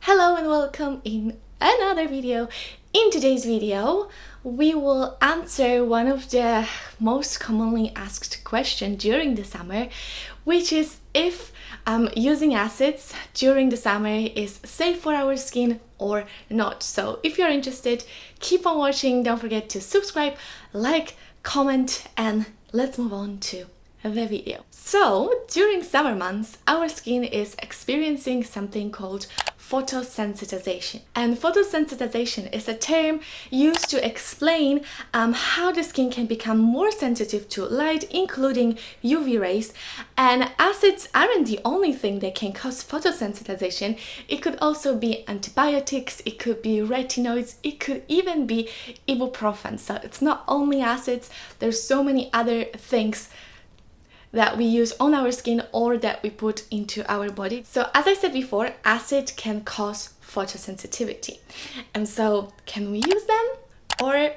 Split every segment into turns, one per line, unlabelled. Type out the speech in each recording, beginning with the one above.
Hello and welcome in another video. In today's video, we will answer one of the most commonly asked questions during the summer, which is if using acids during the summer is safe for our skin or not. So if you're interested, keep on watching. Don't forget to subscribe, like, comment, and let's move on to the video. So during summer months, our skin is experiencing something called photosensitization. And photosensitization is a term used to explain how the skin can become more sensitive to light, including UV rays. And acids aren't the only thing that can cause photosensitization. It could also be antibiotics, it could be retinoids, it could even be ibuprofen. So it's not only acids, there's so many other things that we use on our skin or that we put into our body. So as I said before, acid can cause photosensitivity. And so can we use them or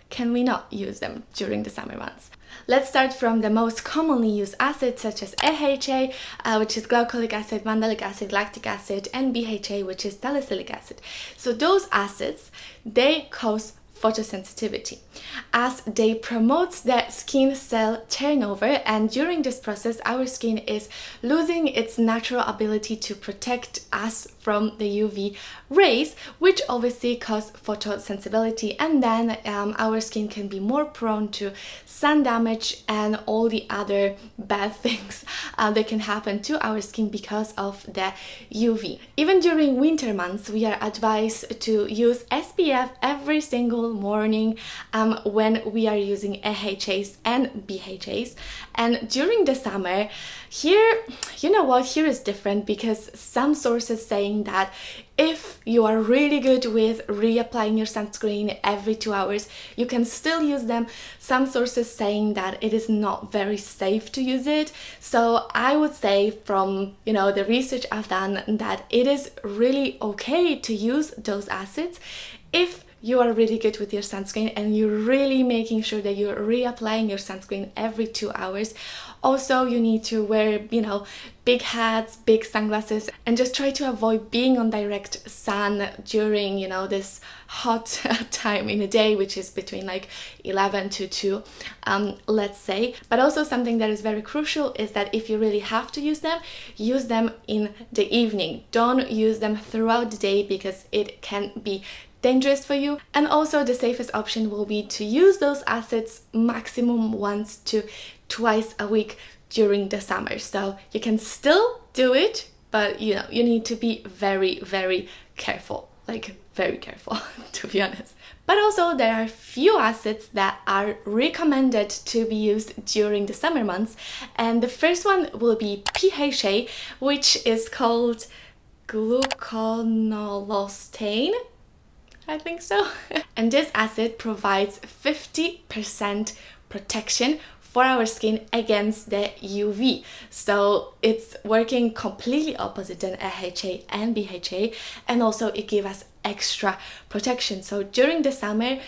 can we not use them during the summer months? Let's start from the most commonly used acids such as AHA, which is glycolic acid, mandelic acid, lactic acid, and BHA, which is salicylic acid. So those acids, they cause photosensitivity as they promote the skin cell turnover, and during this process our skin is losing its natural ability to protect us from the UV rays, which obviously cause photosensibility, and then our skin can be more prone to sun damage and all the other bad things that can happen to our skin because of the UV. Even during winter months, we are advised to use SPF every single morning when we are using AHAs and BHAs. And during the summer, here is different, because some sources saying that if you are really good with reapplying your sunscreen every 2 hours, you can still use them. Some sources saying that it is not very safe to use it. So I would say from the research I've done that it is really okay to use those acids if you are really good with your sunscreen and you're really making sure that you're reapplying your sunscreen every 2 hours. Also, you need to wear, big hats, big sunglasses, and just try to avoid being on direct sun during, this hot time in the day, which is between like 11 to 2, let's say. But also something that is very crucial is that if you really have to use them in the evening. Don't use them throughout the day because it can be dangerous for you. And also the safest option will be to use those acids maximum once to twice a week during the summer. So you can still do it, but you need to be very, very careful, like very careful to be honest. But also there are few acids that are recommended to be used during the summer months, and the first one will be PHA, which is called gluconolostane, I think so. And this acid provides 50% protection for our skin against the UV. So it's working completely opposite than AHA and BHA, and also it gives us extra protection. So during the summer,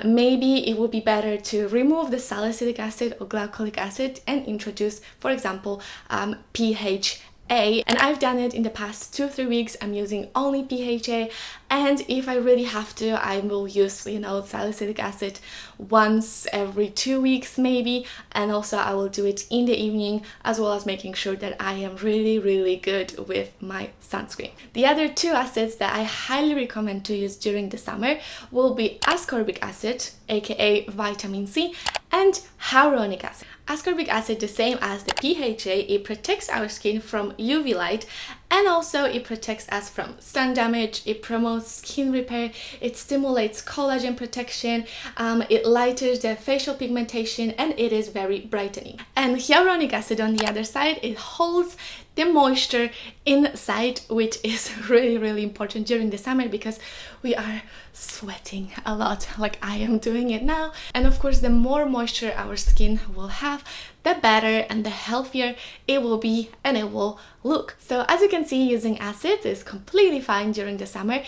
maybe it would be better to remove the salicylic acid or glycolic acid and introduce, for example, PHA. And I've done it in the past 2-3 weeks. I'm using only PHA, and if I really have to, I will use salicylic acid once every 2 weeks maybe, and also I will do it in the evening, as well as making sure that I am really, really good with my sunscreen. The other two acids that I highly recommend to use during the summer will be ascorbic acid, aka vitamin C, and hyaluronic acid. Ascorbic acid, the same as the PHA, it protects our skin from UV light, and also it protects us from sun damage, it promotes skin repair, it stimulates collagen protection, it lightens the facial pigmentation, and it is very brightening. And hyaluronic acid on the other side, it holds the moisture inside, which is really, really important during the summer because we are sweating a lot, like I am doing it now. And of course, the more moisture our skin will have, the better and the healthier it will be and it will look. So as you can see, using acids is completely fine during the summer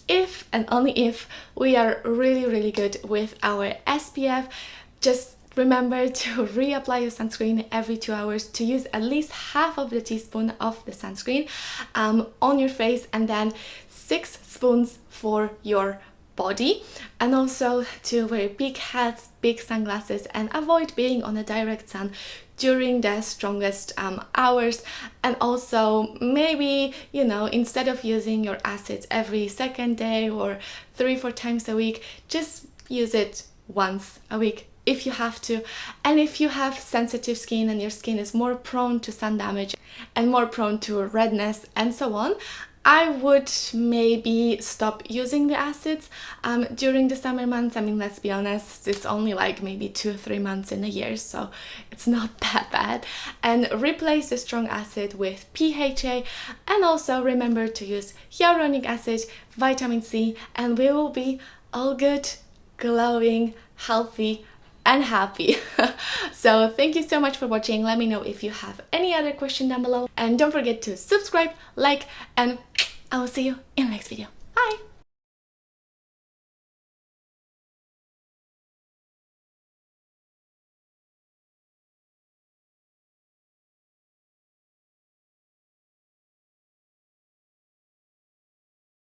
if and only if we are really, really good with our SPF. Just remember to reapply your sunscreen every 2 hours, to use at least half of the teaspoon of the sunscreen on your face, and then 6 spoons for your body, and also to wear big hats, big sunglasses, and avoid being on the direct sun during the strongest hours. And also maybe, you know, instead of using your acids every second day or 3-4 times a week, just use it once a week if you have to. And if you have sensitive skin and your skin is more prone to sun damage and more prone to redness and so on, I would maybe stop using the acids during the summer months. I mean, let's be honest, it's only like maybe 2 or 3 months in a year, so it's not that bad. And replace the strong acid with PHA, and also remember to use hyaluronic acid, vitamin C, and we will be all good, glowing, healthy, and happy. So thank you so much for watching. Let me know if you have any other question down below, and don't forget to subscribe, like, and I will see you in the next video.